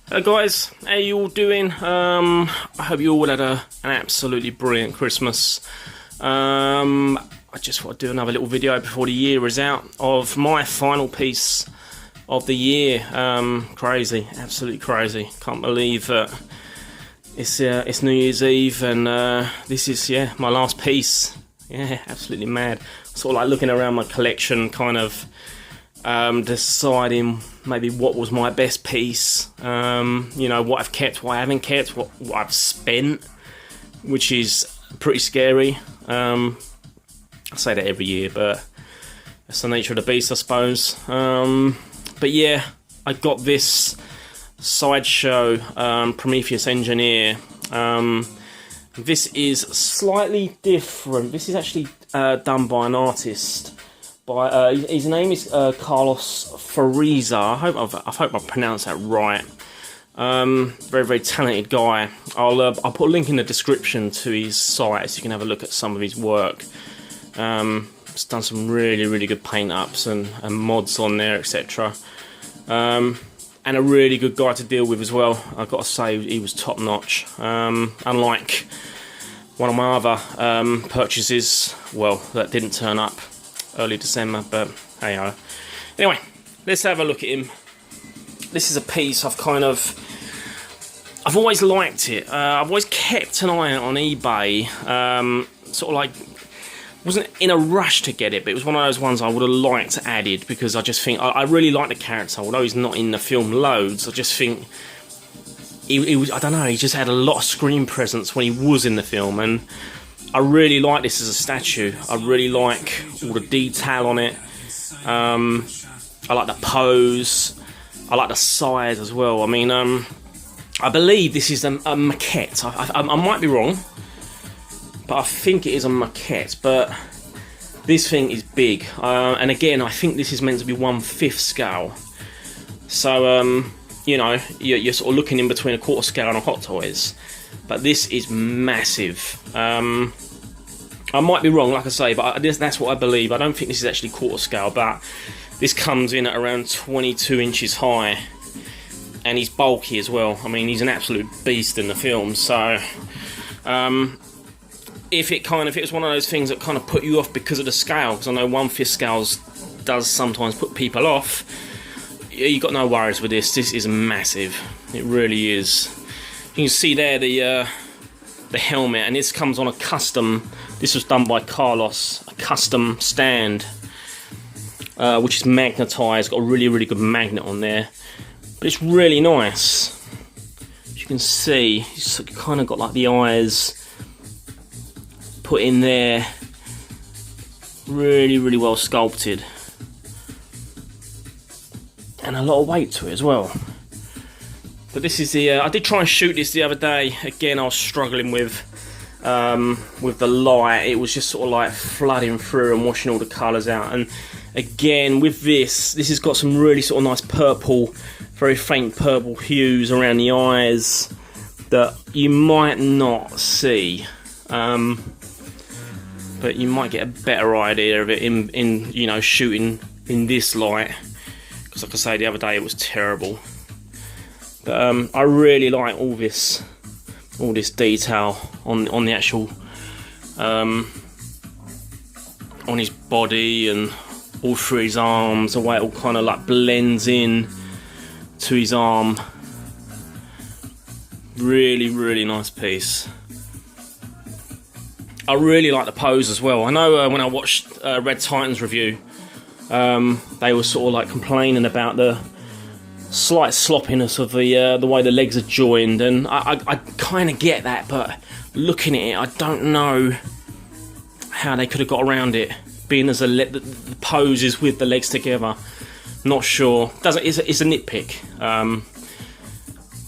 Hello guys, how you all doing? I hope you all had an absolutely brilliant Christmas. I just want to do another little video before the year is out of my final piece of the year. Crazy, absolutely crazy. Can't believe that it's New Year's Eve and this is my last piece. Yeah, absolutely mad. Sort of like looking around my collection, kind of deciding maybe what was my best piece, you know, what I've kept, what I haven't kept, what I've spent, which is pretty scary. I say that every year, but that's the nature of the beast, I suppose. But yeah, I got this Sideshow Prometheus Engineer. This is slightly different. This is actually done by an artist. His name is Carlos Fariza. I hope I pronounced that right. Very, very talented guy. I'll put a link in the description to his site so you can have a look at some of his work. He's done some really, really good paint ups and mods on there, etc. And a really good guy to deal with as well. I've got to say, he was top notch. Unlike one of my other purchases, well, that didn't turn up early December, but hey ho. Anyway, let's have a look at him. This is a piece I've always liked it. I've always kept an eye on eBay. Sort of like, wasn't in a rush to get it, but it was one of those ones I would have liked added because I just think I really like the character. Although he's not in the film loads, I just think he was, I don't know, he just had a lot of screen presence when he was in the film, and I really like this as a statue. I really like all the detail on it. I like the pose. I like the size as well. I mean, I believe this is a maquette. I might be wrong, but I think it is a maquette. But this thing is big. And again, I think this is meant to be 1/5 scale. So, you know, you're sort of looking in between a quarter scale and a Hot Toys. But this is massive. I might be wrong, like I say, but that's what I believe. I don't think this is actually quarter scale, but this comes in at around 22 inches high, and he's bulky as well. I mean, he's an absolute beast in the film. So, if it was one of those things that kind of put you off because of the scale, because I know 1/5 scales does sometimes put people off, you got no worries with this. This is massive. It really is. You can see there the helmet, and this comes on a custom. This was done by Carlos, a custom stand, which is magnetised. Got a really, really good magnet on there, but it's really nice. As you can see, it's kind of got like the eyes put in there. Really, really well sculpted, and a lot of weight to it as well. But this is the. I did try and shoot this the other day. Again, I was struggling with the light. It was just sort of like flooding through and washing all the colours out. And again, with this has got some really sort of nice purple, very faint purple hues around the eyes that you might not see, but you might get a better idea of it in you know, shooting in this light. Because like I say, the other day it was terrible. But I really like all this detail on the actual on his body and all through his arms, the way it all kind of like blends in to his arm. Really, really nice piece. I really like the pose as well. I know when I watched Red Titan's review, they were sort of like complaining about the slight sloppiness of the way the legs are joined, and I kind of get that, but looking at it, I don't know how they could have got around it, being as the pose is with the legs together. Not sure. It's a nitpick,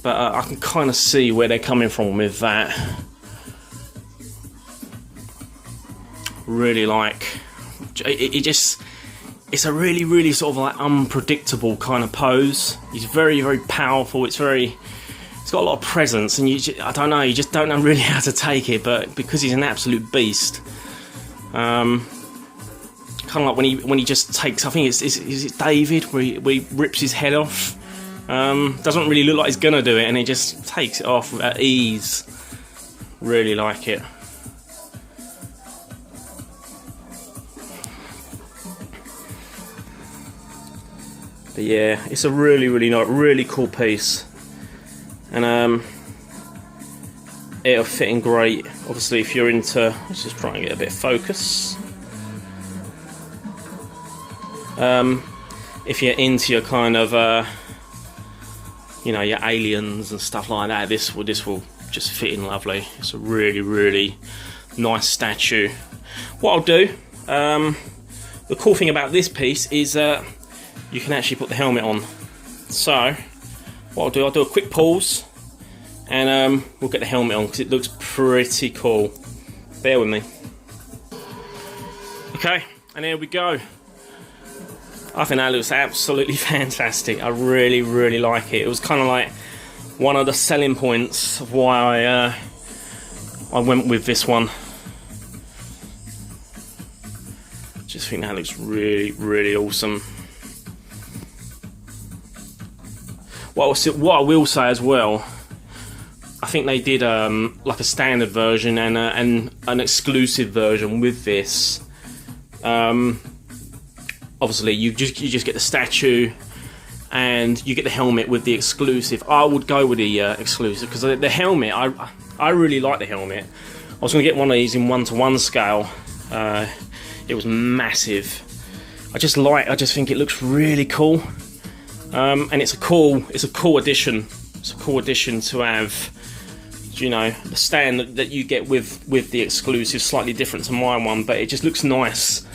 but I can kind of see where they're coming from with that. Really like it just. It's a really, really sort of like unpredictable kind of pose. He's very, very powerful. It's got a lot of presence, and you just don't know really how to take it. But because he's an absolute beast, kind of like when he just takes. I think is it David where he rips his head off Doesn't really look like he's gonna do it, and he just takes it off at ease. Really like it. But yeah, it's a really nice, really cool piece, and it'll fit in great. Obviously, if you're into, let's just try and get a bit of focus. If you're into your kind of, you know, your aliens and stuff like that, this will just fit in lovely. It's a really nice statue. What I'll do, the cool thing about this piece is you can actually put the helmet on. So what I'll do a quick pause, and we'll get the helmet on because it looks pretty cool. Bear with me. Okay, and here we go. I think that looks absolutely fantastic. I really like it. It was kind of like one of the selling points of why I went with this one. Just think that looks really awesome. What I will say as well, I think they did like a standard version and an exclusive version with this. Obviously, you just get the statue, and you get the helmet with the exclusive. I would go with the exclusive because the helmet, I really like the helmet. I was going to get one of these in 1:1 scale. It was massive. I just think it looks really cool, and it's a cool addition. It's a cool addition to have. You know, the stand that you get with the exclusive, slightly different to my one, but it just looks nice.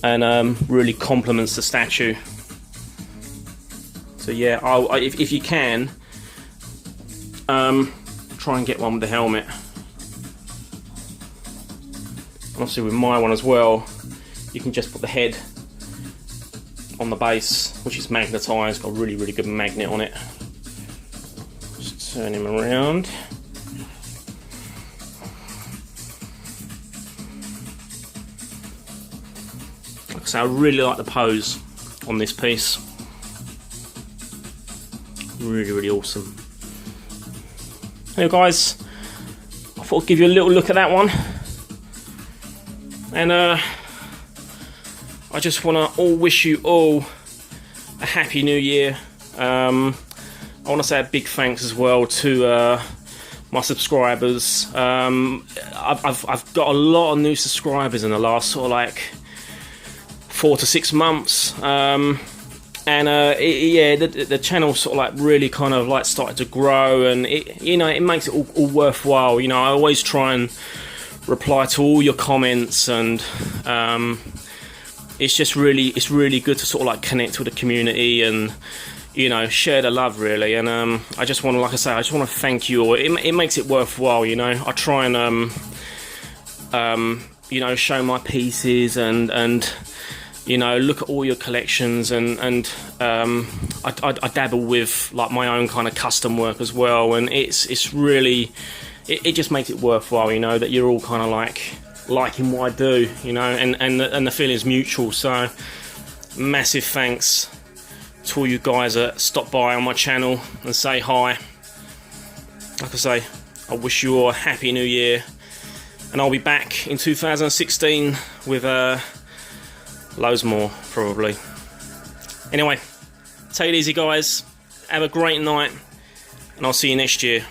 And really complements the statue. So yeah, if you can, try and get one with the helmet. Obviously with my one as well, you can just put the head on the base, which is magnetised, got a really good magnet on it. Just turn him around. So I really like the pose on this piece. Really awesome. Anyway guys, I thought I'd give you a little look at that one. And I just want to wish you all a happy new year. I want to say a big thanks as well to my subscribers. I've got a lot of new subscribers in the last sort of like 4 to 6 months, and the channel sort of like really kind of like started to grow, and it makes it all worthwhile. You know, I always try and reply to all your comments, and it's really good to sort of like connect with the community and, you know, share the love really. And I just want to, like I say, I just want to thank you all. It makes it worthwhile. You know, I try and you know, show my pieces and you know, look at all your collections, and I dabble with like my own kind of custom work as well, and it's really, it just makes it worthwhile, you know, that you're all kind of like liking what I do, you know, and the feeling's mutual. So massive thanks to all you guys that stop by on my channel and say hi. Like I say, I wish you all a happy new year, and I'll be back in 2016 with loads more, probably. Anyway, take it easy guys, have a great night, and I'll see you next year.